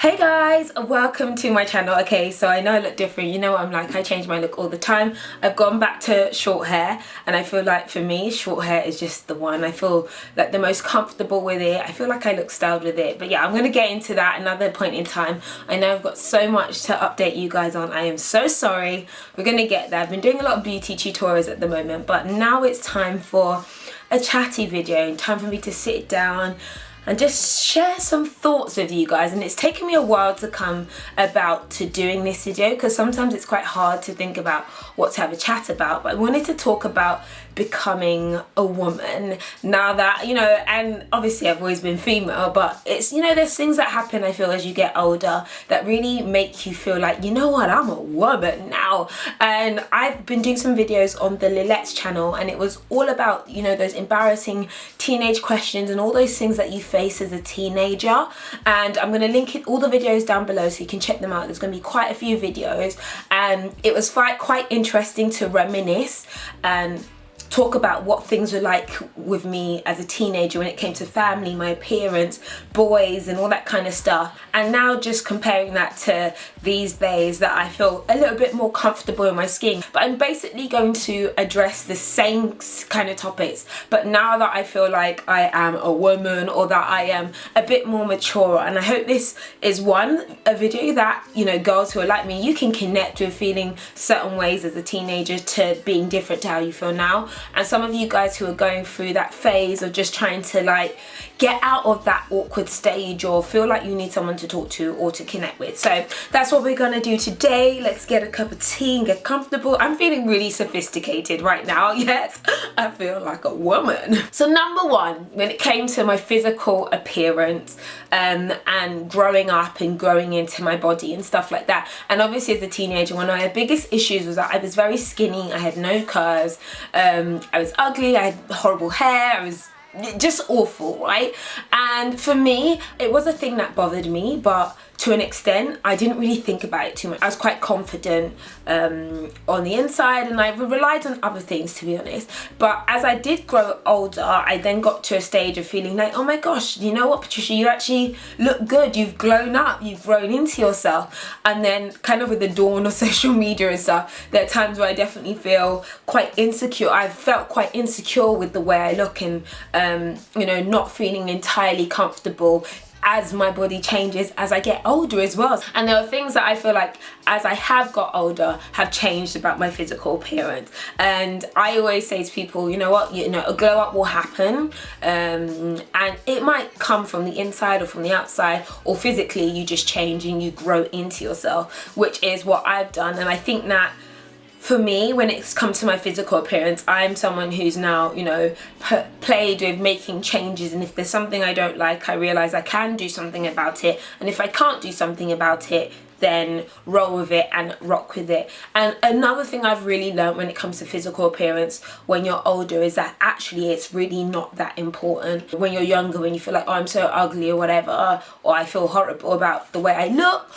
Hey guys, welcome to my channel. Okay, so I know I look different. You know what I'm like, I change my look all the time. I've gone back to short hair and I feel like for me, short hair is just the one. I feel like the most comfortable with it. I feel like I look styled with it. But yeah, I'm going to get into that another point in time. I know I've got so much to update you guys on. I am so sorry. We're going to get there. I've been doing a lot of beauty tutorials at the moment, but now it's time for a chatty video. Time for me to sit down and just share some thoughts with you guys. And it's taken me a while to come about to doing this video because sometimes it's quite hard to think about what to have a chat about, but I wanted to talk about becoming a woman now that, you know, and obviously I've always been female, but it's, you know, there's things that happen, I feel, as you get older that really make you feel like, you know what, I'm a woman now. And I've been doing some videos on the Lynettes Channel and it was all about, you know, those embarrassing teenage questions and all those things that you face as a teenager. And I'm going to link all the videos down below so you can check them out. There's going to be quite a few videos and it was quite interesting to reminisce and talk about what things were like with me as a teenager when it came to family, my appearance, boys and all that kind of stuff. And now just comparing that to these days that I feel a little bit more comfortable in my skin. But I'm basically going to address the same kind of topics, but now that I feel like I am a woman or that I am a bit more mature. And I hope this is a video that, you know, girls who are like me, you can connect with feeling certain ways as a teenager to being different to how you feel now. And some of you guys who are going through that phase of just trying to like get out of that awkward stage or feel like you need someone to talk to or to connect with. So that's what we're gonna do today. Let's get a cup of tea and get comfortable. I'm feeling really sophisticated right now. Yes, I feel like a woman. So number one, when it came to my physical appearance and growing up and growing into my body and stuff like that, and obviously as a teenager, one of my biggest issues was that I was very skinny. I had no curves. I was ugly, I had horrible hair, I was just awful, right? And for me, it was a thing that bothered me, but to an extent, I didn't really think about it too much. I was quite confident on the inside and I relied on other things, to be honest. But as I did grow older, I then got to a stage of feeling like, oh my gosh, you know what, Patricia, you actually look good. You've grown up, you've grown into yourself. And then kind of with the dawn of social media and stuff, there are times where I definitely feel quite insecure. I've felt quite insecure with the way I look and, you know, not feeling entirely comfortable as my body changes as I get older as well. And there are things that I feel like as I have got older have changed about my physical appearance. And I always say to people, you know what, you know, a glow up will happen and it might come from the inside or from the outside, or physically you just change and you grow into yourself, which is what I've done. And I think that for me, when it's come to my physical appearance, I'm someone who's now, you know, played with making changes, and if there's something I don't like, I realize I can do something about it, and if I can't do something about it, then roll with it and rock with it. And another thing I've really learned when it comes to physical appearance when you're older is that actually it's really not that important. When you're younger, when you feel like, oh, I'm so ugly or whatever, or I feel horrible about the way I look,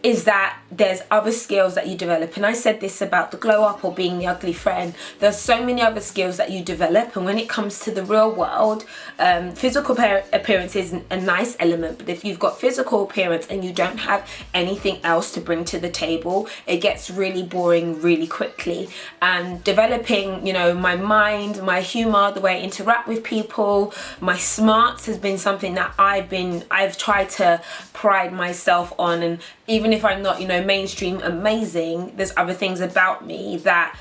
is that there's other skills that you develop. And I said this about the glow up or being the ugly friend. There's so many other skills that you develop, and when it comes to the real world, physical appearance is a nice element, but if you've got physical appearance and you don't have anything else to bring to the table, it gets really boring really quickly. And developing, you know, my mind, my humor, the way I interact with people, my smarts has been something that I've tried to pride myself on. And even if I'm not, you know, mainstream amazing, there's other things about me that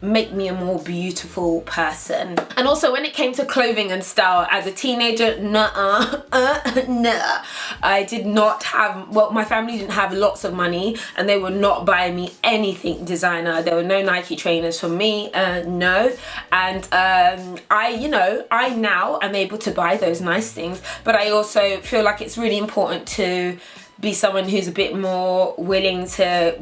make me a more beautiful person. And also when it came to clothing and style as a teenager, nah, I did not have, well, my family didn't have lots of money and they were not buying me anything designer. There were no Nike trainers for me, no. And I now am able to buy those nice things, but I also feel like it's really important to be someone who's a bit more willing to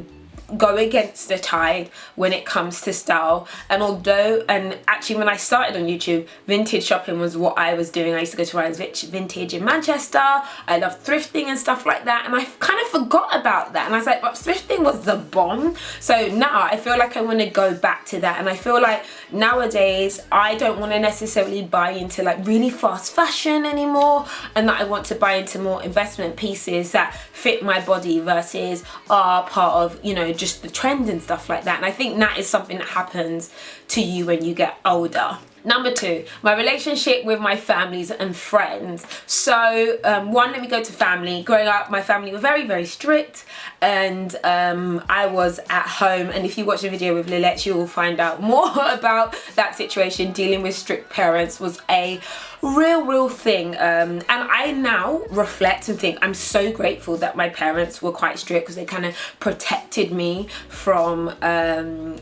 go against the tide when it comes to style. And actually when I started on YouTube, vintage shopping was what I was doing. I used to go to Ryan's Vintage in Manchester. I love thrifting and stuff like that, and I kind of forgot about that, and I was like, but thrifting was the bomb. So now I feel like I want to go back to that, and I feel like nowadays I don't want to necessarily buy into like really fast fashion anymore, and that I want to buy into more investment pieces that fit my body versus are part of, you know, just the trend and stuff like that. And I think that is something that happens to you when you get older. Number 2, my relationship with my families and friends. So one, let me go to family. Growing up, my family were very, very strict, and I was at home, and if you watch the video with Lil-Lets, you will find out more about that situation. Dealing with strict parents was a real thing, and I now reflect and think I'm so grateful that my parents were quite strict, because they kind of protected me from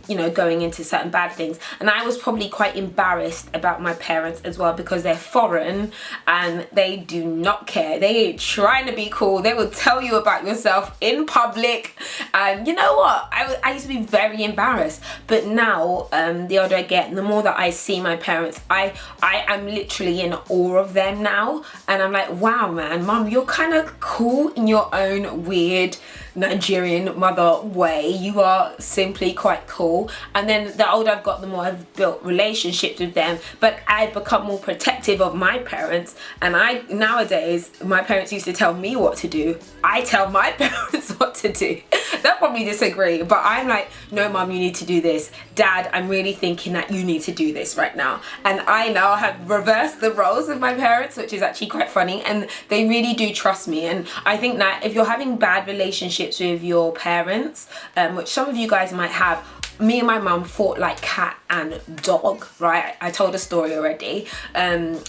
you know, going into certain bad things. And I was probably quite embarrassed about my parents as well, because they're foreign and they do not care. They ain't trying to be cool. They will tell you about yourself in public, and you know what, I used to be very embarrassed. But now the older I get, the more that I see my parents, I am literally in awe of them now, and I'm like, wow man, mum, you're kind of cool in your own weird Nigerian mother way. You are simply quite cool. And then the older I've got, the more I've built relationships with them, but I've become more protective of my parents. And nowadays, my parents used to tell me what to do, I tell my parents what to do. They'll probably disagree, but I'm like, no mum, you need to do this. Dad, I'm really thinking that you need to do this right now. And I now have reversed the roles of my parents, which is actually quite funny, and they really do trust me. And I think that if you're having bad relationships with your parents, which some of you guys might have, me and my mum fought like cat and dog, right? I told a story already.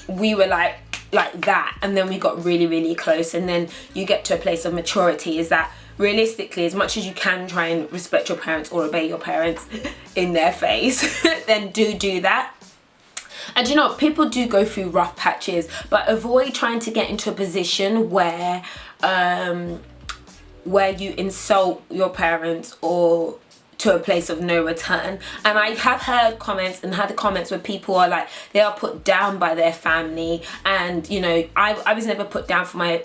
We were like that, and then we got really close, and then you get to a place of maturity, is that realistically, as much as you can try and respect your parents or obey your parents in their face, then do that. And you know, people do go through rough patches, but avoid trying to get into a position where you insult your parents or to a place of no return. And I have heard comments and had comments where people are like, they are put down by their family, and you know, I was never put down by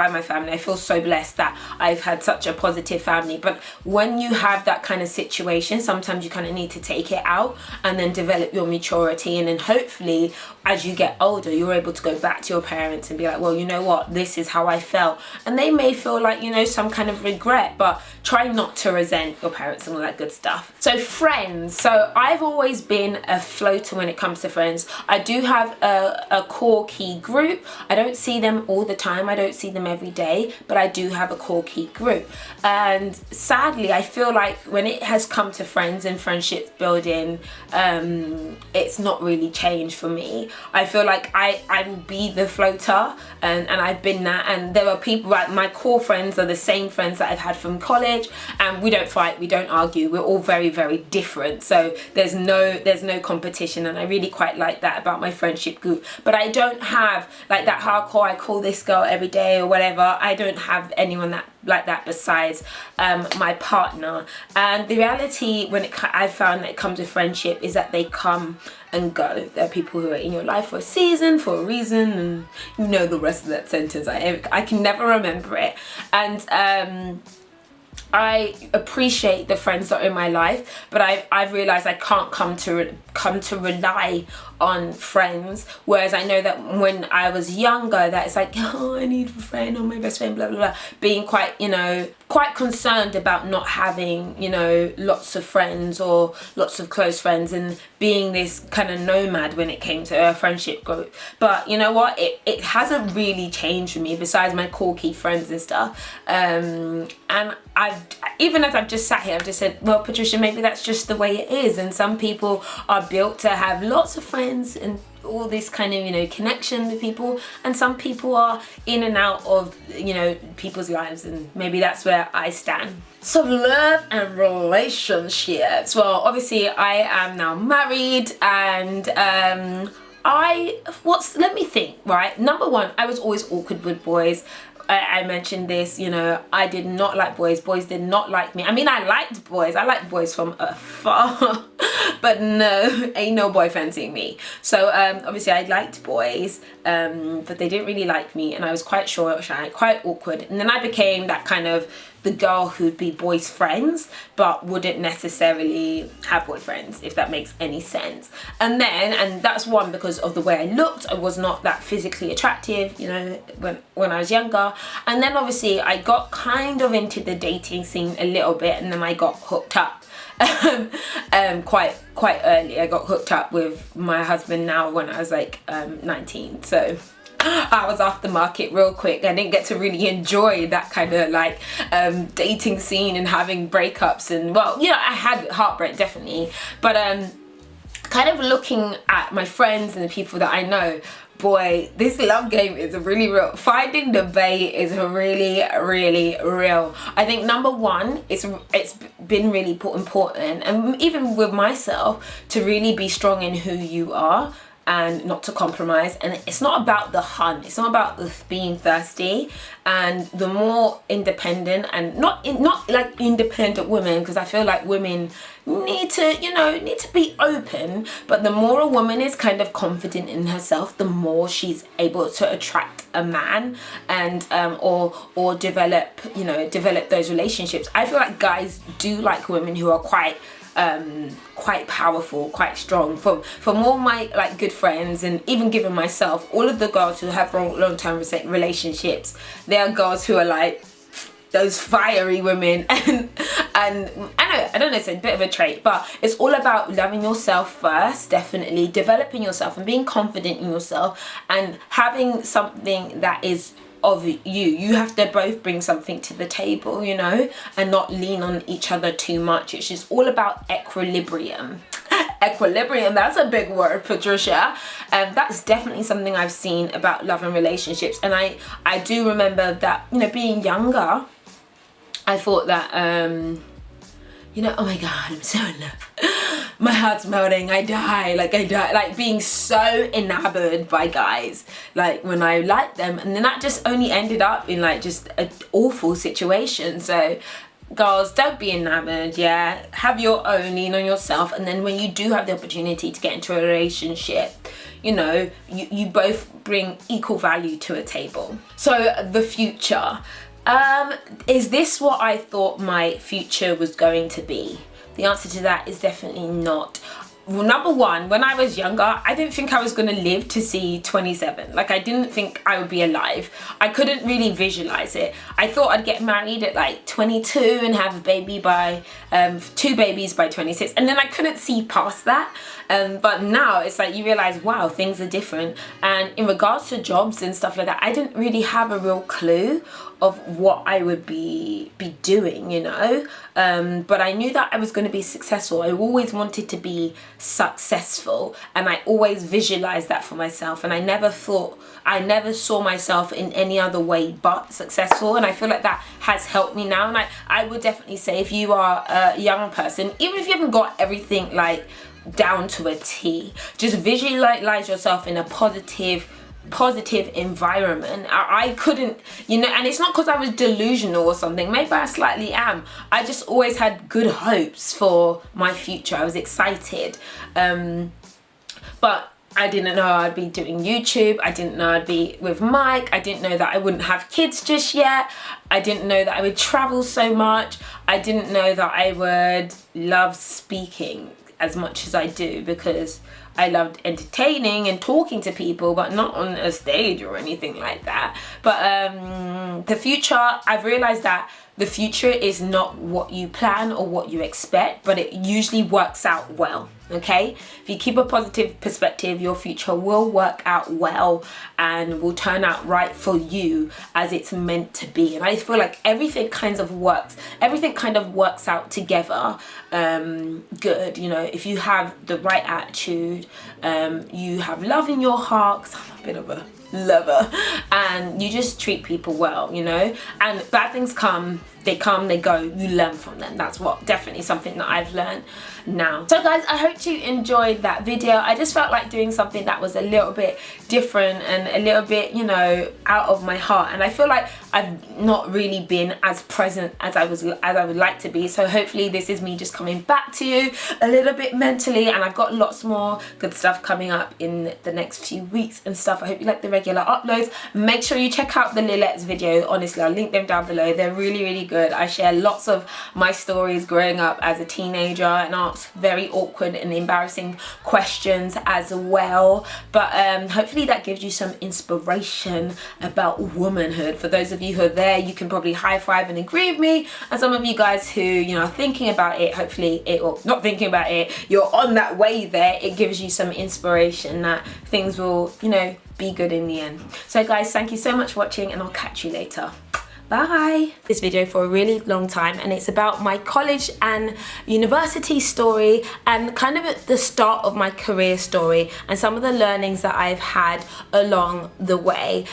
my family. I feel so blessed that I've had such a positive family. But when you have that kind of situation, sometimes you kind of need to take it out and then develop your maturity, and then hopefully as you get older, you're able to go back to your parents and be like, well, you know what, this is how I felt. And they may feel like, you know, some kind of regret, but try not to resent your parents and all that good stuff. So friends, so I've always been a floater when it comes to friends. I do have a core key group. I don't see them all the time, I don't see them every day, but I do have a core key group. And sadly, I feel like when it has come to friends and friendship building, it's not really changed for me. I feel like I will be the floater, and I've been that. And there are people, like my core friends are the same friends that I've had from college, and we don't fight, we don't argue, we're all very different. So there's no competition, and I really quite like that about my friendship group. But I don't have like that hardcore, I call this girl every day or whatever. I don't have anyone like that besides my partner. And the reality when I've found that it comes to friendship is that they come and go. There are people who are in your life for a season, for a reason, and you know the rest of that sentence. I can never remember it. And I appreciate the friends that are in my life, but I've realized I can't come to rely on friends. Whereas I know that when I was younger, that it's like, oh, I need a friend, or my best friend, blah blah blah, being quite, you know, quite concerned about not having, you know, lots of friends or lots of close friends, and being this kind of nomad when it came to a friendship group. But you know what, it hasn't really changed for me, besides my core key friends and stuff. And even as I've just sat here, I've just said, well, Patricia, maybe that's just the way it is. And some people are built to have lots of friends and all this kind of, you know, connection with people, and some people are in and out of, you know, people's lives, and maybe that's where I stand. So love and relationships. Well, obviously I am now married, and let me think, right? Number one, I was always awkward with boys. I mentioned this, you know, I did not like boys. Boys did not like me. I mean, I liked boys. I liked boys from afar. But no, ain't no boy fancying me. So obviously I liked boys, but they didn't really like me, and I was quite short, shy, quite awkward. And then I became that kind of the girl who'd be boys' friends but wouldn't necessarily have boyfriends, if that makes any sense. And that's one, because of the way I looked. I was not that physically attractive, you know, when I was younger. And then obviously I got kind of into the dating scene a little bit, and then I got hooked up quite early. I got hooked up with my husband now when I was like 19. So I was off the market real quick. I didn't get to really enjoy that kind of like dating scene and having breakups, and well, you know, I had heartbreak definitely, but kind of looking at my friends and the people that I know, boy, this love game is really real. Finding the bae is really, really real. I think number one, it's been really important, and even with myself, to really be strong in who you are and not to compromise. And it's not about the hunt, it's not about the being thirsty. And the more independent, and not like independent women, because I feel like women need to be open, but the more a woman is kind of confident in herself, the more she's able to attract a man, and or develop those relationships. I feel like guys do like women who are quite powerful, quite strong. From all my like good friends, and even given myself, all of the girls who have long-term relationships, they are girls who are like those fiery women. And I don't know, it's a bit of a trait, but it's all about loving yourself first, definitely developing yourself and being confident in yourself, and having something that is of you have to both bring something to the table, you know, and not lean on each other too much. It's just all about equilibrium. Equilibrium, that's a big word, Patricia. And that's definitely something I've seen about love and relationships. And I do remember that, you know, being younger, I thought that you know, oh my god, I'm so in love, my heart's melting, I die, like being so enamored by guys, like when I liked them. And then that just only ended up in like just an awful situation. So girls, don't be enamored, yeah, have your own, lean on yourself. And then when you do have the opportunity to get into a relationship, you know, you both bring equal value to a table. So the future, is this what I thought my future was going to be? The answer to that is definitely not. Well, number one, when I was younger, I didn't think I was going to live to see 27. Like, I didn't think I would be alive. I couldn't really visualize it. I thought I'd get married at like 22 and have a baby by 2 babies by 26, and then I couldn't see past that. But now it's like you realize, wow, things are different. And in regards to jobs and stuff like that, I didn't really have a real clue of what I would be doing, you know. But I knew that I was going to be successful. I always wanted to be successful, and I always visualized that for myself. And I never saw myself in any other way but successful. And I feel like that has helped me now. And I would definitely say, if you are a young person, even if you haven't got everything like down to a T, just visualize yourself in a positive environment. I couldn't, you know, and it's not because I was delusional or something, maybe I slightly am. I just always had good hopes for my future. I was excited, but I didn't know I'd be doing YouTube. I didn't know I'd be with Mike. I didn't know that I wouldn't have kids just yet. I didn't know that I would travel so much. I didn't know that I would love speaking as much as I do, because I loved entertaining and talking to people, but not on a stage or anything like that. But the future, I've realized that the future is not what you plan or what you expect, but it usually works out well, okay? If you keep a positive perspective, your future will work out well and will turn out right for you as it's meant to be. And I feel like everything kind of works out together good, you know, if you have the right attitude, you have love in your heart, 'cause I'm a bit of a lover, and you just treat people well, you know, and bad things come, they go, you learn from them. That's what definitely something that I've learned now. So guys, I hope you enjoyed that video. I just felt like doing something that was a little bit different and a little bit, you know, out of my heart, and I feel like I've not really been as present as I would like to be. So hopefully this is me just coming back to you a little bit mentally, and I've got lots more good stuff coming up in the next few weeks and stuff. I hope you like the regular uploads. Make sure you check out the Lil-Lets video. Honestly, I'll link them down below. They're really good. I share lots of my stories growing up as a teenager and ask very awkward and embarrassing questions as well. But hopefully that gives you some inspiration about womanhood. For those of you who are there, you can probably high five and agree with me, and some of you guys who, you know, are thinking about it, hopefully it, or not thinking about it, you're on that way there, it gives you some inspiration that things will, you know, be good in the end. So guys, thank you so much for watching, and I'll catch you later. Bye. This video for a really long time, and it's about my college and university story, and kind of at the start of my career story, and some of the learnings that I've had along the way.